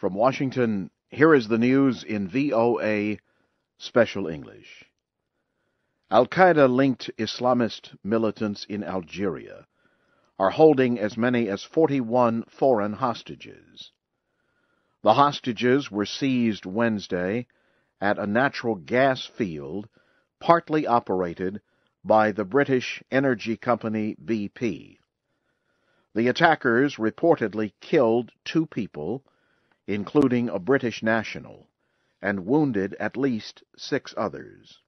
From Washington, here is the news in VOA Special English. Al-Qaeda-linked Islamist militants in Algeria are holding as many as 41 foreign hostages. The hostages were seized Wednesday at a natural gas field partly operated by the British energy company BP. The attackers reportedly killed 2 people, including a British national, and wounded at least 6 others.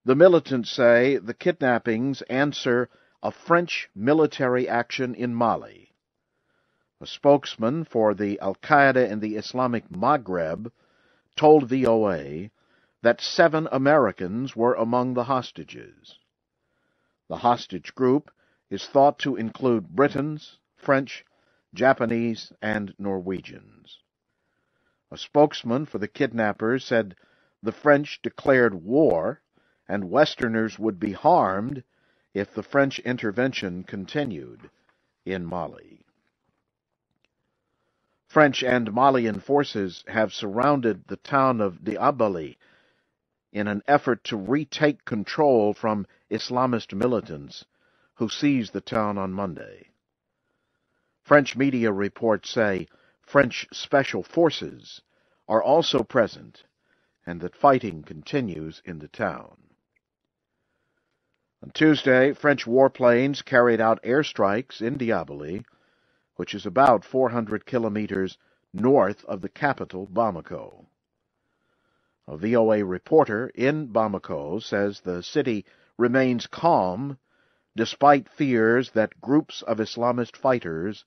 The militants say the kidnappings answer a French military action in Mali. A spokesman for the Al-Qaeda in the Islamic Maghreb told VOA that 7 Americans were among the hostages. The hostage group is thought to include Britons, French, Japanese, and Norwegians. A spokesman for the kidnappers said the French declared war and Westerners would be harmed if the French intervention continued in Mali. French and Malian forces have surrounded the town of Diabaly in an effort to retake control from Islamist militants who seized the town on Monday. French media reports say French special forces are also present and that fighting continues in the town. On Tuesday, French warplanes carried out airstrikes in Diabaly, which is about 400 kilometers north of the capital, Bamako. A VOA reporter in Bamako says the city remains calm despite fears that groups of Islamist fighters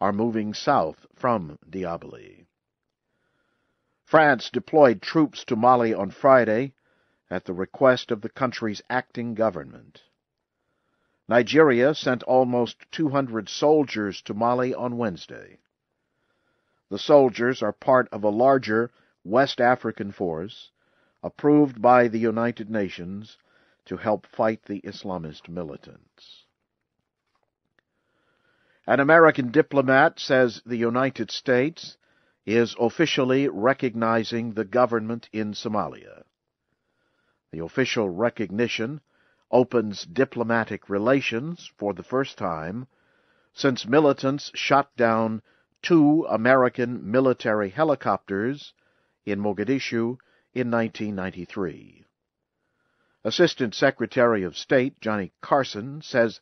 are moving south from Diabaly. France deployed troops to Mali on Friday at the request of the country's acting government. Nigeria sent almost 200 soldiers to Mali on Wednesday. The soldiers are part of a larger West African force approved by the United Nations to help fight the Islamist militants. An American diplomat says the United States is officially recognizing the government in Somalia. The official recognition opens diplomatic relations for the first time since militants shot down 2 American military helicopters in Mogadishu in 1993. Assistant Secretary of State Johnny Carson says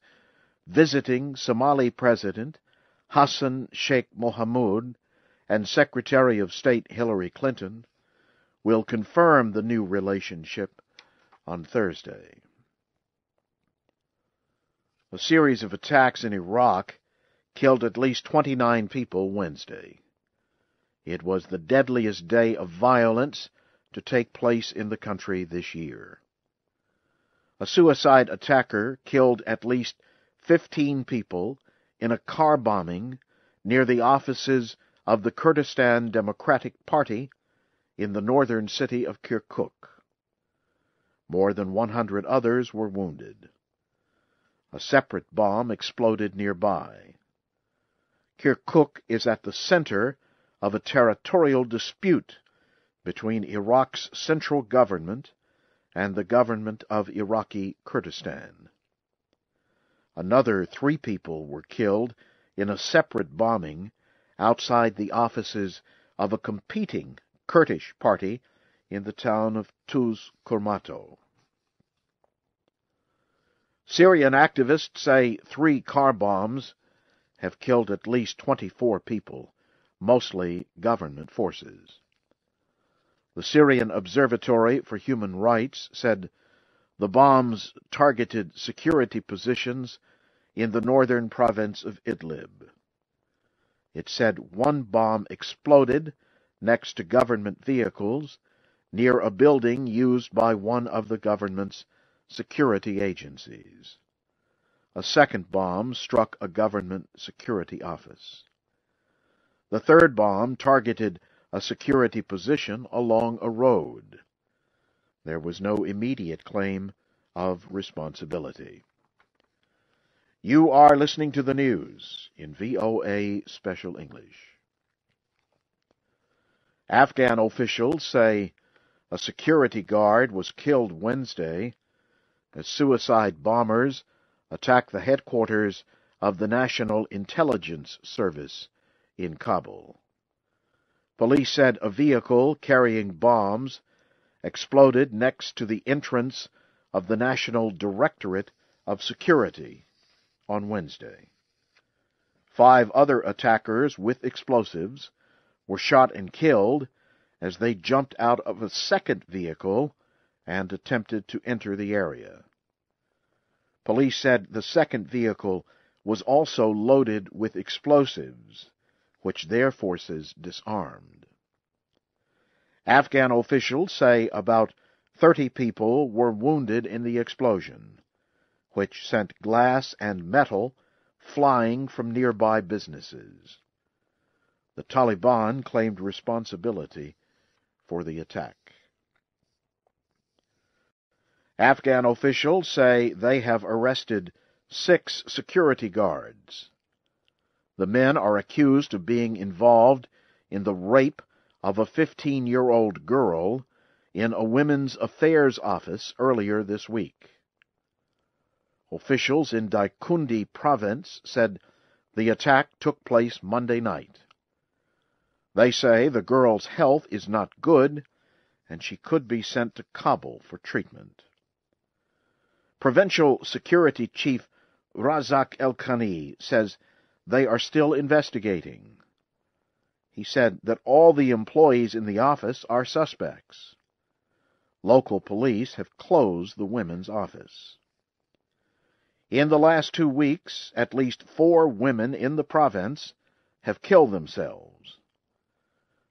visiting Somali President Hassan Sheikh Mohamud and Secretary of State Hillary Clinton will confirm the new relationship on Thursday. A series of attacks in Iraq killed at least 29 people Wednesday. It was the deadliest day of violence to take place in the country this year. A suicide attacker killed at least 15 people in a car bombing near the offices of the Kurdistan Democratic Party in the northern city of Kirkuk. More than 100 others were wounded. A separate bomb exploded nearby. Kirkuk is at the center of a territorial dispute between Iraq's central government and the government of Iraqi Kurdistan. Another 3 people were killed in a separate bombing outside the offices of a competing Kurdish party in the town of Tuz Kurmato. Syrian activists say 3 car bombs have killed at least 24 people, mostly government forces. The Syrian Observatory for Human Rights said the bombs targeted security positions in the northern province of Idlib. It said 1 bomb exploded next to government vehicles near a building used by one of the government's security agencies. A second bomb struck a government security office. The third bomb targeted a security position along a road. There was no immediate claim of responsibility. You are listening to the news in VOA Special English. Afghan officials say a security guard was killed Wednesday as suicide bombers attacked the headquarters of the National Intelligence Service in Kabul. Police said a vehicle carrying bombs exploded next to the entrance of the National Directorate of Security on Wednesday. 5 other attackers with explosives were shot and killed as they jumped out of a second vehicle and attempted to enter the area. Police said the second vehicle was also loaded with explosives, which their forces disarmed. Afghan officials say about 30 people were wounded in the explosion, which sent glass and metal flying from nearby businesses. The Taliban claimed responsibility for the attack. Afghan officials say they have arrested 6 security guards. The men are accused of being involved in the rape of a 15-year-old girl in a women's affairs office earlier this week. Officials in Daikundi province said the attack took place Monday night. They say the girl's health is not good, and she could be sent to Kabul for treatment. Provincial Security Chief Razak El-Khani says they are still investigating. He said that all the employees in the office are suspects. Local police have closed the women's office. In the last 2 weeks, at least 4 women in the province have killed themselves.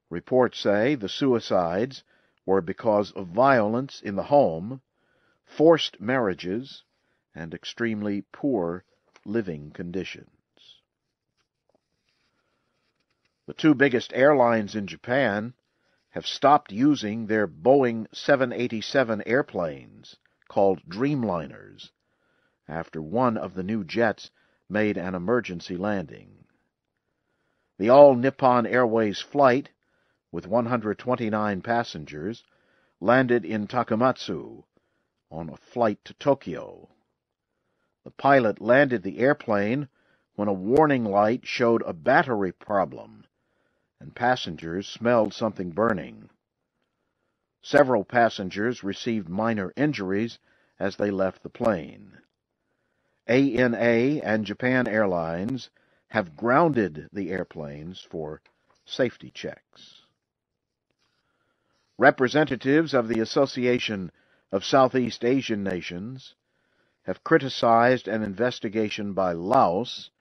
Reports say the suicides were because of violence in the home, forced marriages, and extremely poor living conditions. The 2 biggest airlines in Japan have stopped using their Boeing 787 airplanes, called Dreamliners, after one of the new jets made an emergency landing. The All Nippon Airways flight, with 129 passengers, landed in Takamatsu on a flight to Tokyo. The pilot landed the airplane when a warning light showed a battery problem, and passengers smelled something burning. Several passengers received minor injuries as they left the plane. ANA and Japan Airlines have grounded the airplanes for safety checks. Representatives of the Association of Southeast Asian Nations have criticized an investigation by Laos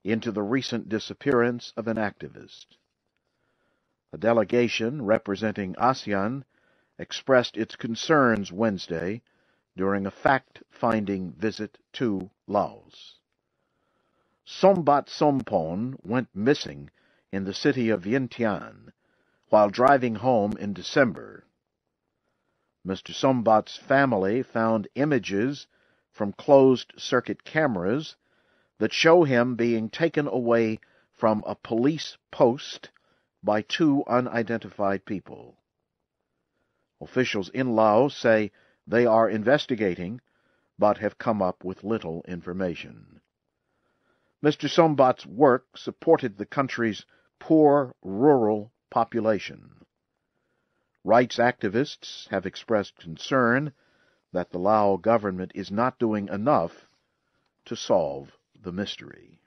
into the recent disappearance of an activist. A delegation representing ASEAN expressed its concerns Wednesday during a fact-finding visit to Laos. Sombat Sompon went missing in the city of Vientiane while driving home in December. Mr. Sombat's family found images from closed-circuit cameras that show him being taken away from a police post by 2 unidentified people. Officials in Laos say they are investigating, but have come up with little information. Mr. Sombat's work supported the country's poor rural population. Rights activists have expressed concern that the Lao government is not doing enough to solve the mystery.